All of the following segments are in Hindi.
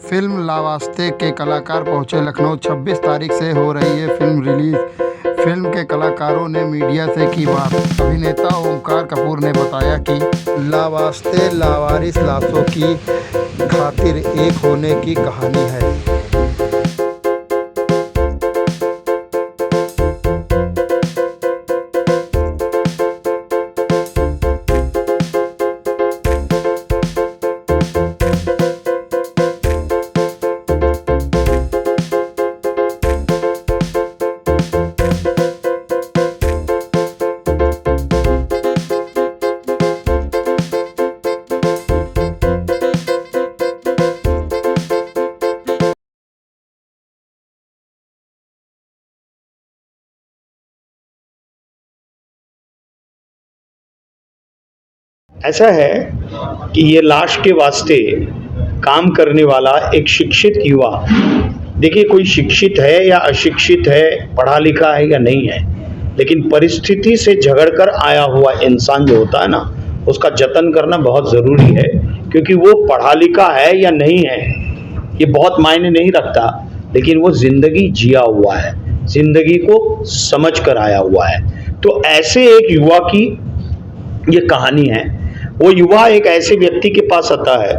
फिल्म लावास्ते के कलाकार पहुंचे लखनऊ। 26 तारीख से हो रही है फिल्म रिलीज। फिल्म के कलाकारों ने मीडिया से की बात। अभिनेता ओमकार कपूर ने बताया कि लावास्ते लावारिस लाशों की खातिर एक होने की कहानी है। ऐसा है कि ये लाश के वास्ते काम करने वाला एक शिक्षित युवा, देखिए कोई शिक्षित है या अशिक्षित है, पढ़ा लिखा है या नहीं है, लेकिन परिस्थिति से झगड़कर आया हुआ इंसान जो होता है ना, उसका जतन करना बहुत ज़रूरी है। क्योंकि वो पढ़ा लिखा है या नहीं है ये बहुत मायने नहीं रखता, लेकिन वो ज़िंदगी जिया हुआ है, ज़िंदगी को समझ कर आया हुआ है। तो ऐसे एक युवा की ये कहानी है। वो युवा एक ऐसे व्यक्ति के पास आता है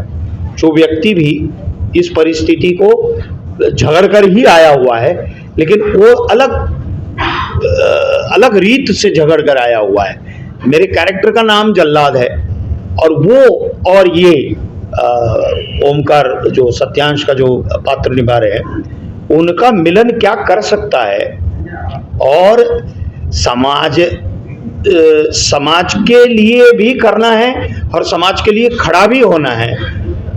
जो व्यक्ति भी इस परिस्थिति को झगड़ कर ही आया हुआ है, लेकिन वो अलग रीत से झगड़ कर आया हुआ है। मेरे कैरेक्टर का नाम जल्लाद है और वो और ये ओमकार जो सत्यांश का जो पात्र निभा रहे हैं, उनका मिलन क्या कर सकता है और समाज के लिए भी करना है और समाज के लिए खड़ा भी होना है,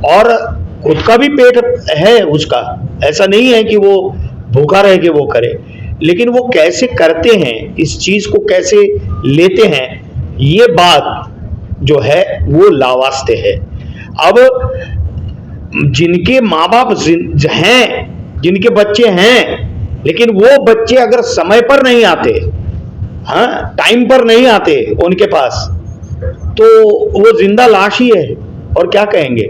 और खुद का भी पेट है उसका। ऐसा नहीं है कि वो भूखा रह के वो करे, लेकिन वो कैसे करते हैं, इस चीज़ को कैसे लेते हैं, ये बात जो है वो लावास्ते है। अब जिनके माँ बाप हैं, जिनके बच्चे हैं, लेकिन वो बच्चे अगर समय पर नहीं आते, हाँ टाइम पर नहीं आते उनके पास, तो वो जिंदा लाश ही है। और क्या कहेंगे,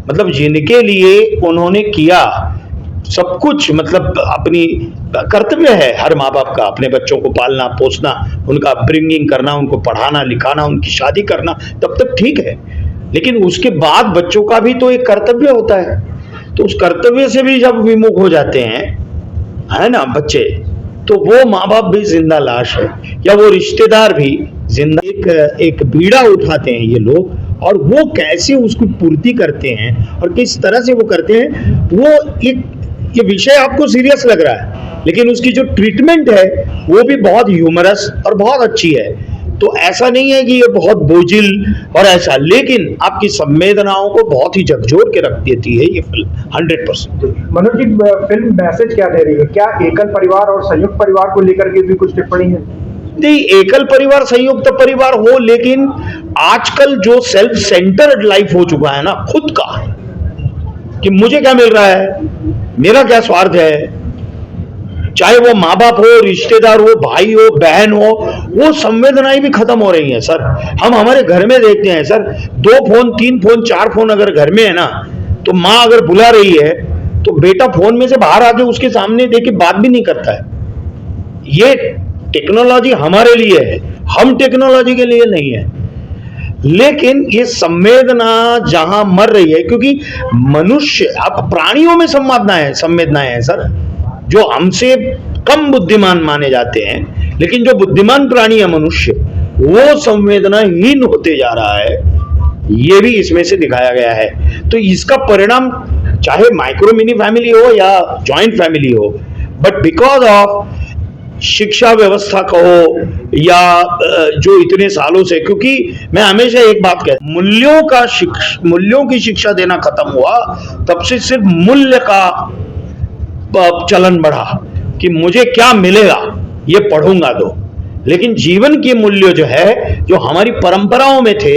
मतलब जिनके लिए उन्होंने किया सब कुछ, मतलब अपनी कर्तव्य है हर माँ बाप का, अपने बच्चों को पालना पोसना, उनका अपब्रिंगिंग करना, उनको पढ़ाना लिखाना, उनकी शादी करना, तब तक ठीक है, लेकिन उसके बाद बच्चों का भी तो एक कर्तव्य होता है। तो उस कर्तव्य से भी जब विमुख हो जाते हैं, है ना बच्चे, तो वो माँ बाप भी जिंदा लाश है, या वो रिश्तेदार भी जिंदा। एक बीड़ा उठाते हैं ये लोग, और वो कैसे उसकी पूर्ति करते हैं और किस तरह से वो करते हैं, वो ये विषय आपको सीरियस लग रहा है, लेकिन उसकी जो ट्रीटमेंट है वो भी बहुत ह्यूमरस और बहुत अच्छी है। तो ऐसा नहीं है कि ये बहुत बोझिल और ऐसा, लेकिन आपकी संवेदनाओं को बहुत ही झकझोर के रख देती है ये film 100%। Manoj ji, film message क्या दे रही है? क्या एकल परिवार और संयुक्त परिवार को लेकर के भी कुछ टिप्पणी है? नहीं, एकल परिवार संयुक्त परिवार हो, लेकिन आजकल जो सेल्फ सेंटर्ड लाइफ हो चुका है ना खुद का, कि मुझे क्या मिल रहा है, मेरा क्या स्वार्थ है, चाहे वो माँ बाप हो, रिश्तेदार हो, भाई हो, बहन हो, वो संवेदनाएं भी खत्म हो रही हैं सर। हम हमारे घर में देखते हैं सर, 2 फोन 3 फोन 4 फोन अगर घर में है ना, तो माँ अगर बुला रही है तो बेटा फोन में से बाहर आके उसके सामने देख के बात भी नहीं करता है। ये टेक्नोलॉजी हमारे लिए है, हम टेक्नोलॉजी के लिए नहीं है। लेकिन ये संवेदना जहां मर रही है, क्योंकि मनुष्य, अब प्राणियों में संवेदनाएं हैं सर, जो हमसे कम बुद्धिमान माने जाते हैं, लेकिन जो बुद्धिमान प्राणी है मनुष्य, वो संवेदनाहीन होते जा रहा है। ये भी इसमें से दिखाया गया है। तो इसका परिणाम चाहे माइक्रो मिनी फैमिली हो या जॉइंट फैमिली हो, बट बिकॉज ऑफ शिक्षा व्यवस्था कहो या जो इतने सालों से, क्योंकि मैं हमेशा एक बात कहता हूं, मूल्यों की शिक्षा देना खत्म हुआ, तब से सिर्फ मूल्य का चलन बढ़ा कि मुझे क्या मिलेगा ये पढ़ूंगा तो। लेकिन जीवन के मूल्य जो है, जो हमारी परंपराओं में थे,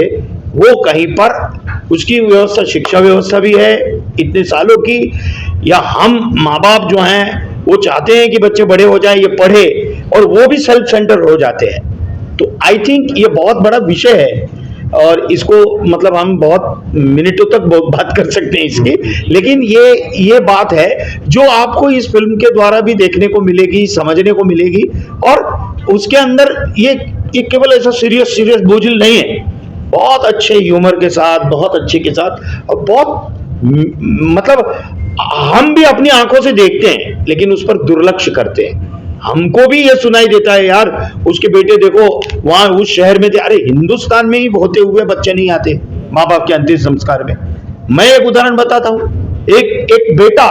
वो कहीं पर उसकी व्यवस्था, शिक्षा व्यवस्था भी है इतने सालों की, या हम माँ बाप जो हैं वो चाहते हैं कि बच्चे बड़े हो जाएं, ये पढ़े, और वो भी सेल्फ सेंटर हो जाते हैं। तो आई थिंक ये बहुत बड़ा विषय है और इसको मतलब हम बहुत मिनटों तक बात कर सकते हैं इसकी, लेकिन ये बात है जो आपको इस फिल्म के द्वारा भी देखने को मिलेगी, समझने को मिलेगी। और उसके अंदर ये केवल ऐसा सीरियस बोझिल नहीं है, बहुत अच्छे ह्यूमर के साथ, बहुत अच्छे के साथ, और बहुत मतलब हम भी अपनी आंखों से देखते हैं लेकिन उस पर दुर्लक्ष्य करते हैं। हमको भी ये सुनाई देता है यार, उसके बेटे देखो वहां उस शहर में थे, अरे हिंदुस्तान में ही होते हुए बच्चे नहीं आते माँ बाप के अंतिम संस्कार में। मैं एक उदाहरण बताता हूं, एक बेटा,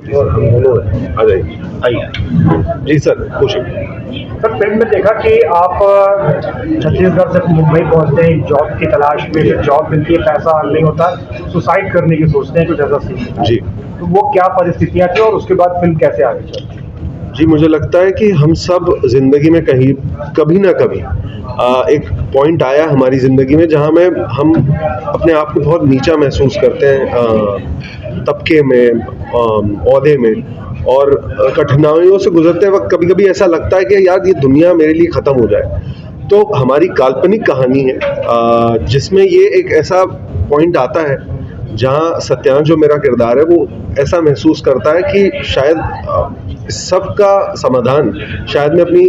और हम दोनों आ जाइए। आइए जी सर, पूछिए। सर फिल्म में देखा कि आप छत्तीसगढ़ से मुंबई पहुंचते हैं जॉब की तलाश में, फिर जॉब मिलती है, पैसा नहीं होता, सुसाइड करने की सोचते हैं, कुछ ऐसा सीन। जी तो वो क्या परिस्थितियां थी और उसके बाद फिल्म कैसे आगे चली? जी, मुझे लगता है कि हम सब जिंदगी में कहीं कभी ना कभी एक पॉइंट आया हमारी ज़िंदगी में जहाँ में हम अपने आप को बहुत नीचा महसूस करते हैं, तबके में, ओहदे में, और कठिनाइयों से गुजरते वक्त कभी कभी ऐसा लगता है कि यार ये दुनिया मेरे लिए ख़त्म हो जाए। तो हमारी काल्पनिक कहानी है जिसमें ये एक ऐसा पॉइंट आता है जहाँ सत्यांश जो मेरा किरदार है वो ऐसा महसूस करता है कि शायद सबका समाधान, शायद मैं अपनी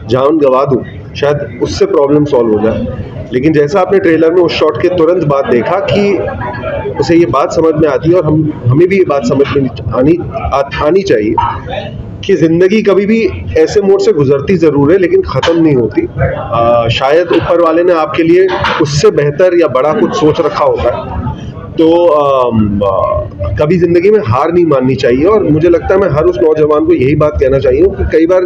जान गंवा दूँ, शायद उससे प्रॉब्लम सॉल्व हो जाए। लेकिन जैसा आपने ट्रेलर में उस शॉट के तुरंत बाद देखा कि उसे ये बात समझ में आती है, और हमें भी ये बात समझ में आनी चाहिए कि ज़िंदगी कभी भी ऐसे मोड़ से गुजरती ज़रूर है लेकिन ख़त्म नहीं होती। शायद ऊपर वाले ने आपके लिए उससे बेहतर या बड़ा कुछ सोच रखा होता है। तो कभी ज़िंदगी में हार नहीं माननी चाहिए, और मुझे लगता है मैं हर उस नौजवान को यही बात कहना चाहिए कि कई बार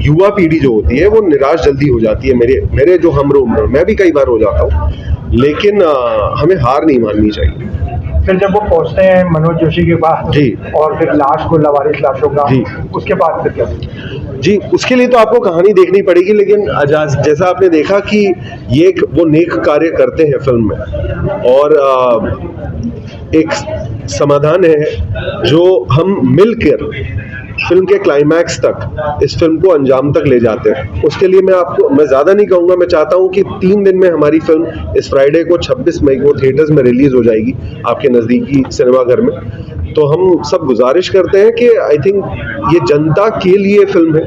युवा पीढ़ी जो होती है वो निराश जल्दी हो जाती है। मेरे जो हम उम्र, मैं भी कई बार हो जाता हूँ, लेकिन हमें हार नहीं माननी चाहिए। फिर जब वो पहुंचते हैं मनोज जोशी के पास जी, और फिर लाश को, लवारिस लाशों का, जी, उसके बाद फिर क्या? जी, उसके लिए तो आपको कहानी देखनी पड़ेगी, लेकिन जैसा आपने देखा कि ये वो नेक कार्य करते हैं फिल्म में, और एक समाधान है जो हम मिलकर फिल्म के क्लाइमैक्स तक इस फिल्म को अंजाम तक ले जाते हैं। उसके लिए मैं ज़्यादा नहीं कहूँगा, मैं चाहता हूँ कि 3 दिन में हमारी फिल्म इस फ्राइडे को 26 मई को थिएटर्स में रिलीज़ हो जाएगी आपके नज़दीकी सिनेमाघर में। तो हम सब गुजारिश करते हैं कि आई थिंक ये जनता के लिए फिल्म है।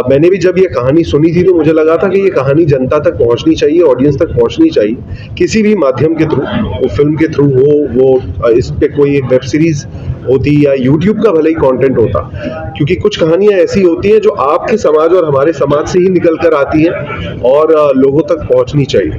मैंने भी जब ये कहानी सुनी थी तो मुझे लगा था कि ये कहानी जनता तक पहुंचनी चाहिए, ऑडियंस तक पहुंचनी चाहिए, किसी भी माध्यम के थ्रू, वो फिल्म के थ्रू हो, वो इस पे कोई एक वेब सीरीज़ होती या यूट्यूब का भले ही कंटेंट होता, क्योंकि कुछ कहानियां ऐसी होती हैं जो आपके समाज और हमारे समाज से ही निकल कर आती हैं और लोगों तक पहुंचनी चाहिए।